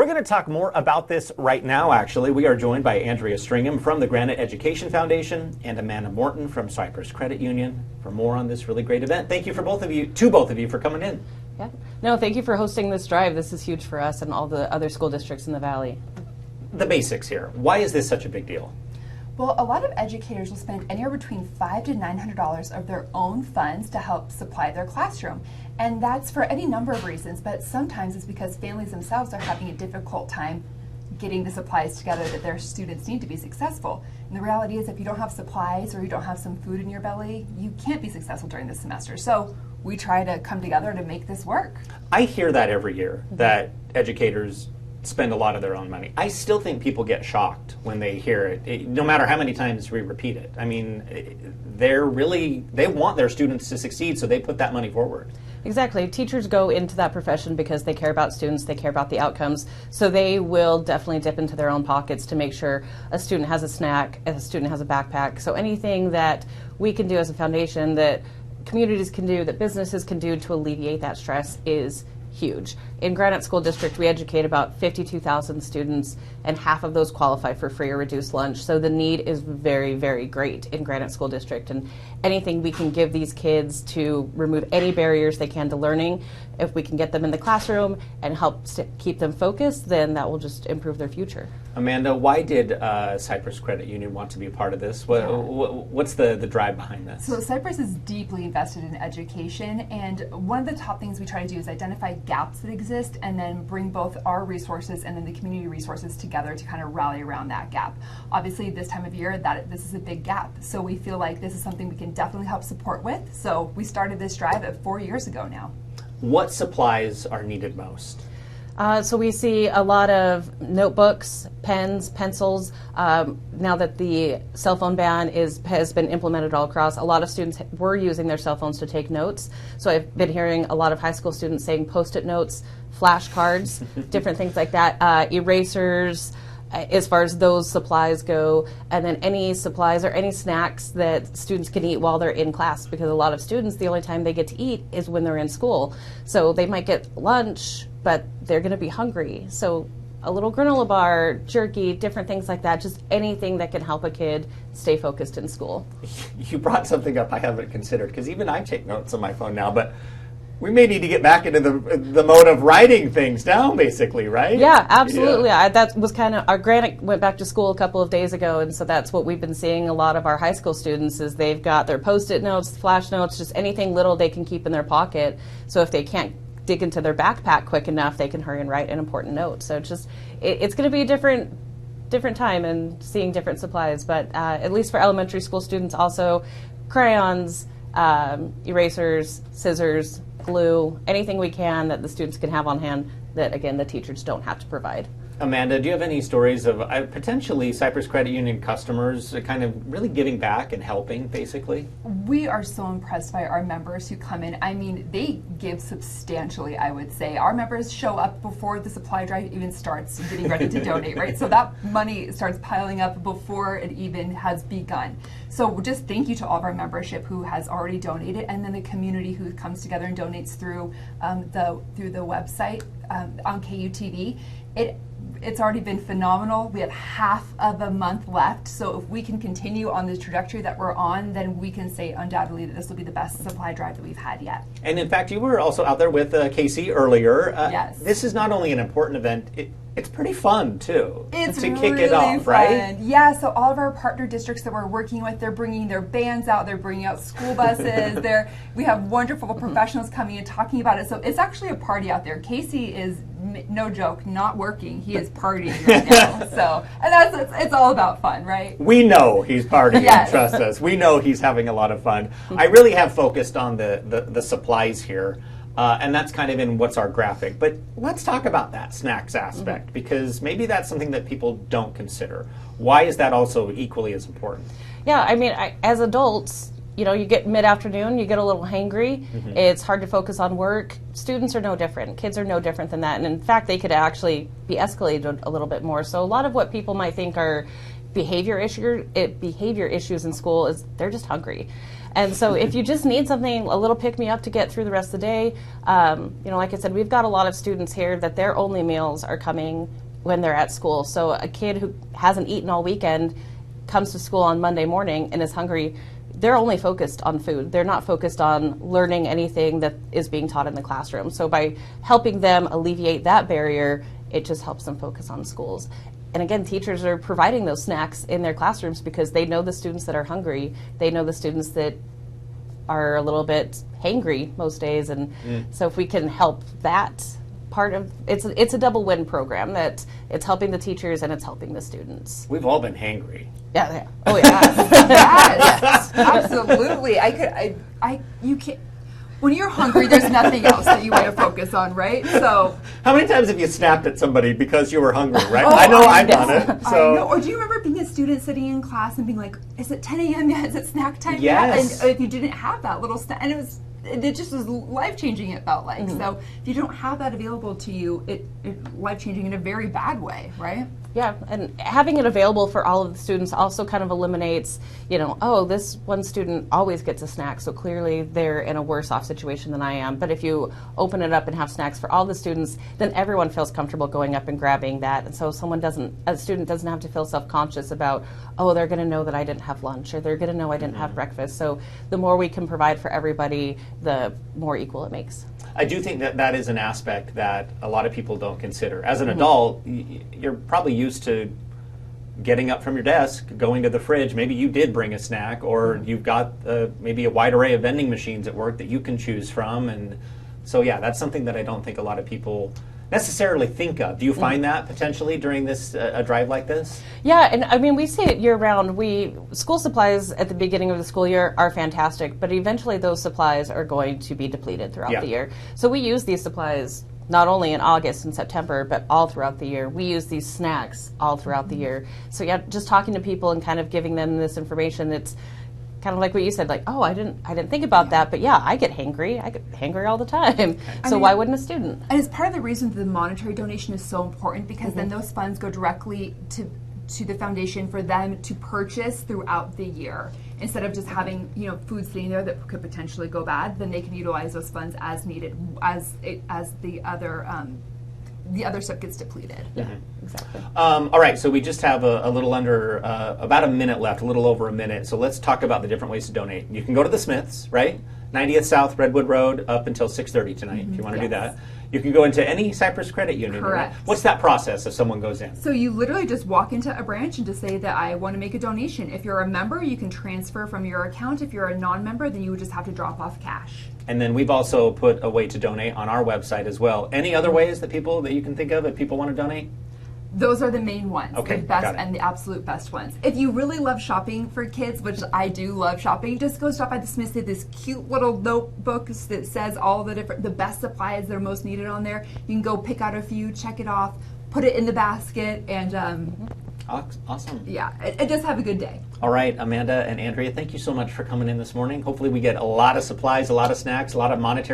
going to talk more about this right now, actually. We are joined by Andrea Stringham from the Granite Education Foundation and Amada Morton from Cyprus Credit Union for more on this really great event. Thank you to both of you for coming in. Yeah. No, thank you for hosting this drive. This is huge for us and all the other school districts in the Valley. The basics here. Why is this such a big deal? Well, a lot of educators will spend anywhere between $500 to $900 of their own funds to help supply their classroom. And that's for any number of reasons, but sometimes it's because families themselves are having a difficult time getting the supplies together that their students need to be successful. And the reality is if you don't have supplies or you don't have some food in your belly, you can't be successful during this semester. So we try to come together to make this work. I hear that every year, that educators spend a lot of their own money. I still think people get shocked when they hear it, no matter how many times we repeat it. I mean, they want their students to succeed, so they put that money forward. Exactly. Teachers go into that profession because they care about students, they care about the outcomes, so they will definitely dip into their own pockets to make sure a student has a snack, a student has a backpack. So anything that we can do as a foundation, that communities can do, that businesses can do to alleviate that stress is huge. In Granite School District, we educate about 52,000 students, and half of those qualify for free or reduced lunch. So the need is very, very great in Granite School District, and anything we can give these kids to remove any barriers they can to learning, if we can get them in the classroom and help keep them focused, then that will just improve their future. Amanda, why did Cyprus Credit Union want to be a part of this? What's the drive behind this? So Cyprus is deeply invested in education, and one of the top things we try to do is identify gaps that exist and then bring both our resources and then the community resources together to kind of rally around that gap. Obviously, this time of year, this is a big gap, so we feel like this is something we can definitely help support with. So we started this drive 4 years ago now. What supplies are needed most? So we see a lot of notebooks, pens, pencils. Now that the cell phone ban has been implemented all across, a lot of students were using their cell phones to take notes. So I've been hearing a lot of high school students saying Post-it notes, flashcards, different things like that, erasers, as far as those supplies go, and then any supplies or any snacks that students can eat while they're in class, because a lot of students, the only time they get to eat is when they're in school. So they might get lunch, but they're going to be hungry. So a little granola bar, jerky, different things like that, just anything that can help a kid stay focused in school. You brought something up I haven't considered, because even I take notes on my phone now, but we may need to get back into the mode of writing things down, basically, right? Yeah, absolutely. Yeah. That was kind of, our Granite went back to school a couple of days ago, and so that's what we've been seeing a lot of our high school students is they've got their Post-it notes, flash notes, just anything little they can keep in their pocket. So if they can't dig into their backpack quick enough, they can hurry and write an important note. So it's going to be a different time and seeing different supplies, but at least for elementary school students, also crayons, erasers, scissors, glue, anything we can that the students can have on hand that, again, the teachers don't have to provide. Amanda, do you have any stories of potentially Cyprus Credit Union customers kind of really giving back and helping, basically? We are so impressed by our members who come in. I mean, they give substantially, I would say. Our members show up before the supply drive even starts getting ready to donate, right? So that money starts piling up before it even has begun. So just thank you to all of our membership who has already donated, and then the community who comes together and donates through the website on KUTV. It's already been phenomenal. We have half of a month left, so if we can continue on the trajectory that we're on, then we can say undoubtedly that this will be the best supply drive that we've had yet. And in fact, you were also out there with Casey earlier. Yes. This is not only an important event, it's pretty fun too. It's to really kick it off, fun. right? Yeah, so all of our partner districts that we're working with, they're bringing their bands out, they're bringing out school buses, we have wonderful professionals coming and talking about it. So it's actually a party out there. Casey is, no joke, not working. He is partying right now. So, and it's all about fun, right? We know he's partying, yes. Trust us. We know he's having a lot of fun. I really have focused on the supplies here. And that's kind of in what's our graphic. But let's talk about that snacks aspect, because maybe that's something that people don't consider. Why is that also equally as important? Yeah, I mean, as adults, you know, you get mid-afternoon, you get a little hangry. Mm-hmm. It's hard to focus on work. Students are no different. Kids are no different than that. And in fact, they could actually be escalated a little bit more. So a lot of what people might think are behavior issues in school is they're just hungry. And so if you just need something, a little pick-me-up to get through the rest of the day, like I said, we've got a lot of students here that their only meals are coming when they're at school. So a kid who hasn't eaten all weekend comes to school on Monday morning and is hungry, they're only focused on food. They're not focused on learning anything that is being taught in the classroom. So by helping them alleviate that barrier, it just helps them focus on schools. And again, teachers are providing those snacks in their classrooms because they know the students that are hungry. They know the students that are a little bit hangry most days. And so if we can help that part of it's a double win program, that it's helping the teachers and it's helping the students. We've all been hangry. Yeah. Oh yeah. Yes, absolutely. You can't. When you're hungry, there's nothing else that you want to focus on, right? So, how many times have you snapped at somebody because you were hungry, right? Oh, I know I've done it. So. I know. Or do you remember being a student sitting in class and being like, is it 10 a.m. yet? Is it snack time yes. yet? And if you didn't have that little snack, and it just was life-changing, it felt like. So if you don't have that available to you, it life-changing in a very bad way, right? Yeah, and having it available for all of the students also kind of eliminates, this one student always gets a snack, so clearly they're in a worse off situation than I am. But if you open it up and have snacks for all the students, then everyone feels comfortable going up and grabbing that. And so a student doesn't have to feel self-conscious about, they're going to know that I didn't have lunch, or they're going to know I didn't have breakfast. So the more we can provide for everybody, the more equal it makes. I do think that is an aspect that a lot of people don't consider. As an adult, you're probably used to getting up from your desk, going to the fridge. Maybe you did bring a snack, or you've got maybe a wide array of vending machines at work that you can choose from. And so, yeah, that's something that I don't think a lot of people necessarily think of. Do you find that potentially during this a drive like this? Yeah, and I mean, we see it year-round. School supplies at the beginning of the school year are fantastic, but eventually those supplies are going to be depleted throughout the year. So we use these supplies not only in August and September, but all throughout the year. We use these snacks all throughout the year. So yeah, just talking to people and kind of giving them this information, it's kind of like what you said, like, I didn't think about that, but yeah, I get hangry. I get hangry all the time. So why wouldn't a student? And it's part of the reason that the monetary donation is so important, because then those funds go directly to the foundation for them to purchase throughout the year. Instead of just having food sitting there that could potentially go bad, then they can utilize those funds as needed as the other stuff gets depleted. Yeah, exactly. All right, so we just have a little under, about a minute left, a little over a minute. So let's talk about the different ways to donate. You can go to the Smiths, right? 90th South Redwood Road up until 6:30 tonight, if you want to do that. You can go into any Cyprus credit union. Correct. Right? What's that process if someone goes in? So you literally just walk into a branch and just say that I want to make a donation. If you're a member, you can transfer from your account. If you're a non-member, then you would just have to drop off cash. And then we've also put a way to donate on our website as well. Any other ways that you can think of if people want to donate? Those are the main ones, okay, the best and the absolute best ones. If you really love shopping for kids, which I do love shopping, just go stop by the Smiths. They have this cute little notebooks that says all the best supplies that are most needed on there. You can go pick out a few, check it off, put it in the basket, and awesome. Yeah, and just have a good day. All right, Amanda and Andrea, thank you so much for coming in this morning. Hopefully we get a lot of supplies, a lot of snacks, a lot of monetary